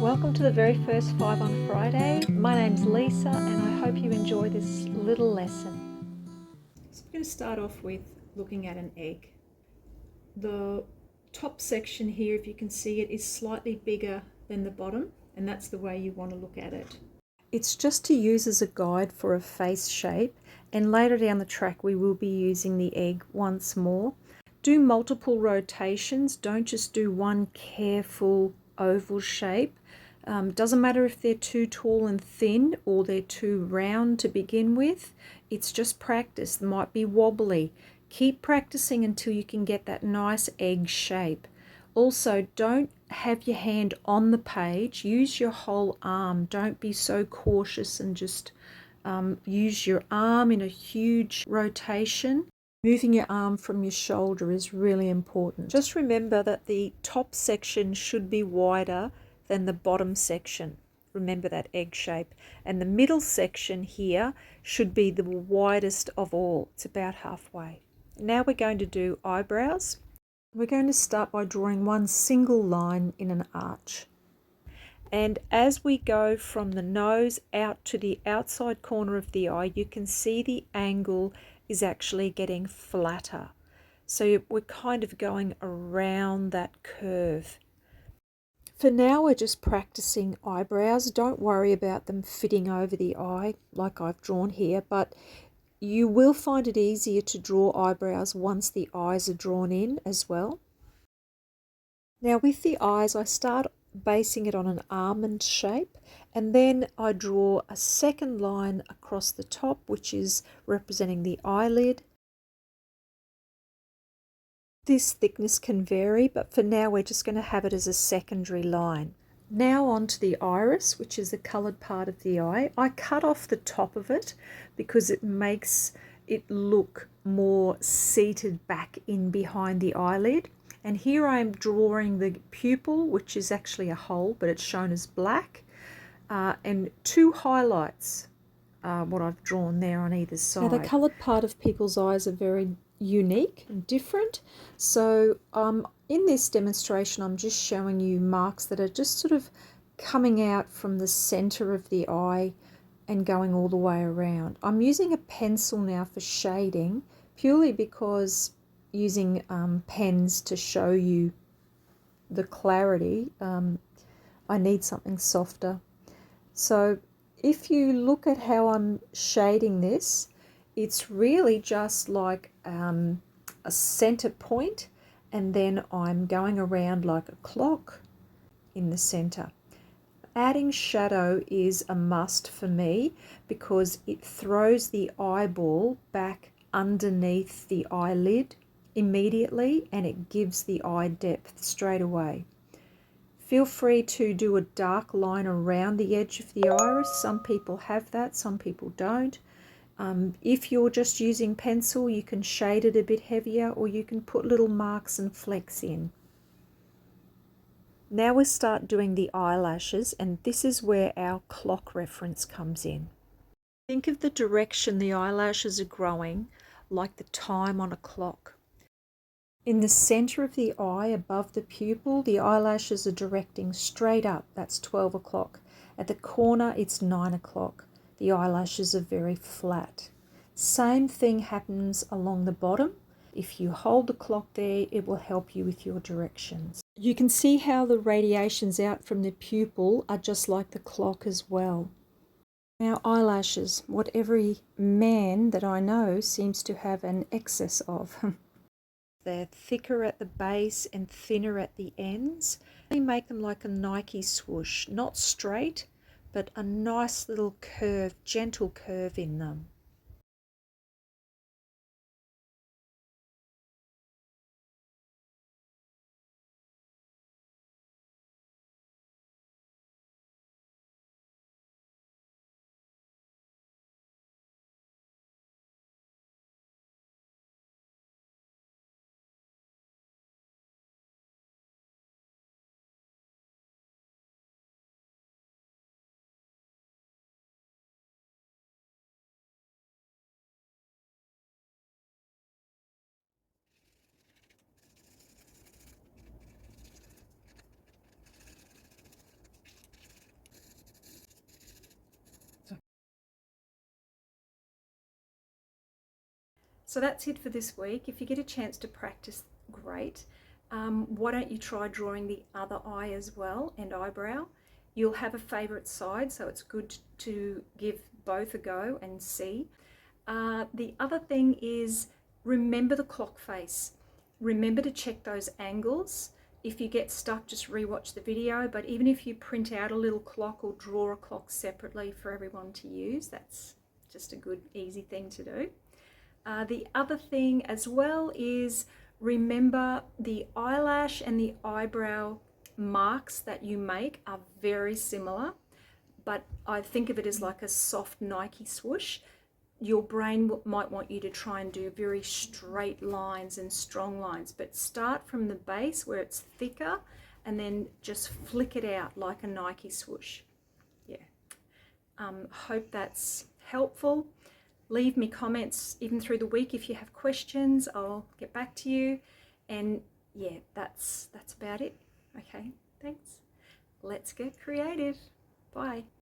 Welcome to the very first 5 on Friday. My name's Lisa and I hope you enjoy this little lesson. So we're going to start off with looking at an egg. The top section here, if you can see it, is slightly bigger than the bottom, and that's the way you want to look at it. It's just to use as a guide for a face shape, and later down the track we will be using the egg once more. Do multiple rotations, don't just do one careful oval shape. Doesn't matter if they're too tall and thin or they're too round to begin with. It's just practice. They might be wobbly. Keep practicing until you can get that nice egg shape. Also, don't have your hand on the page. Use your whole arm. Don't be so cautious and just use your arm in a huge rotation. Moving your arm from your shoulder is really important. Just remember that the top section should be wider than the bottom section. Remember that egg shape. And the middle section here should be the widest of all. It's about halfway. Now we're going to do eyebrows. We're going to start by drawing one single line in an arch. And as we go from the nose out to the outside corner of the eye, you can see the angle is actually getting flatter. So we're kind of going around that curve. For now, we're just practicing eyebrows. Don't worry about them fitting over the eye like I've drawn here, but you will find it easier to draw eyebrows once the eyes are drawn in as well. Now with the eyes, I start basing it on an almond shape, and then I draw a second line across the top, which is representing the eyelid. This thickness can vary, but for now we're just going to have it as a secondary line. Now on to the iris, which is the coloured part of the eye. I cut off the top of it because it makes it look more seated back in behind the eyelid. And here I am drawing the pupil, which is actually a hole, but it's shown as black, and two highlights, what I've drawn there on either side. Now the coloured part of people's eyes are very unique and different. So in this demonstration, I'm just showing you marks that are just sort of coming out from the center of the eye and going all the way around. I'm using a pencil now for shading, purely because using pens to show you the clarity, I need something softer. So if you look at how I'm shading this, it's really just like a center point, and then I'm going around like a clock in the center. Adding shadow is a must for me because it throws the eyeball back underneath the eyelid immediately, and it gives the eye depth straight away. Feel free to do a dark line around the edge of the iris. Some people have that, some people don't. If you're just using pencil, you can shade it a bit heavier, or you can put little marks and flecks in. Now we start doing the eyelashes, and this is where our clock reference comes in. Think of the direction the eyelashes are growing like the time on a clock. In the center of the eye, above the pupil, the eyelashes are directing straight up. That's 12 o'clock. At the corner, it's 9 o'clock. The eyelashes are very flat. Same thing happens along the bottom. If you hold the clock there, it will help you with your directions. You can see how the radiations out from the pupil are just like the clock as well. Now eyelashes, what every man that I know seems to have an excess of. They're thicker at the base and thinner at the ends. They make them like a Nike swoosh, not straight, but a nice little curve, gentle curve in them. So that's it for this week. If you get a chance to practice, great. Why don't you try drawing the other eye as well and eyebrow? You'll have a favourite side, so it's good to give both a go and see. The other thing is, remember the clock face. Remember to check those angles. If you get stuck, just rewatch the video, but even if you print out a little clock or draw a clock separately for everyone to use, that's just a good, easy thing to do. The other thing as well is, remember the eyelash and the eyebrow marks that you make are very similar, but I think of it as like a soft Nike swoosh. Your brain might want you to try and do very straight lines and strong lines, but start from the base where it's thicker and then just flick it out like a Nike swoosh. Yeah. Hope that's helpful. Leave me comments even through the week if you have questions. I'll get back to you. And yeah, that's about it. Okay, thanks. Let's get creative. Bye.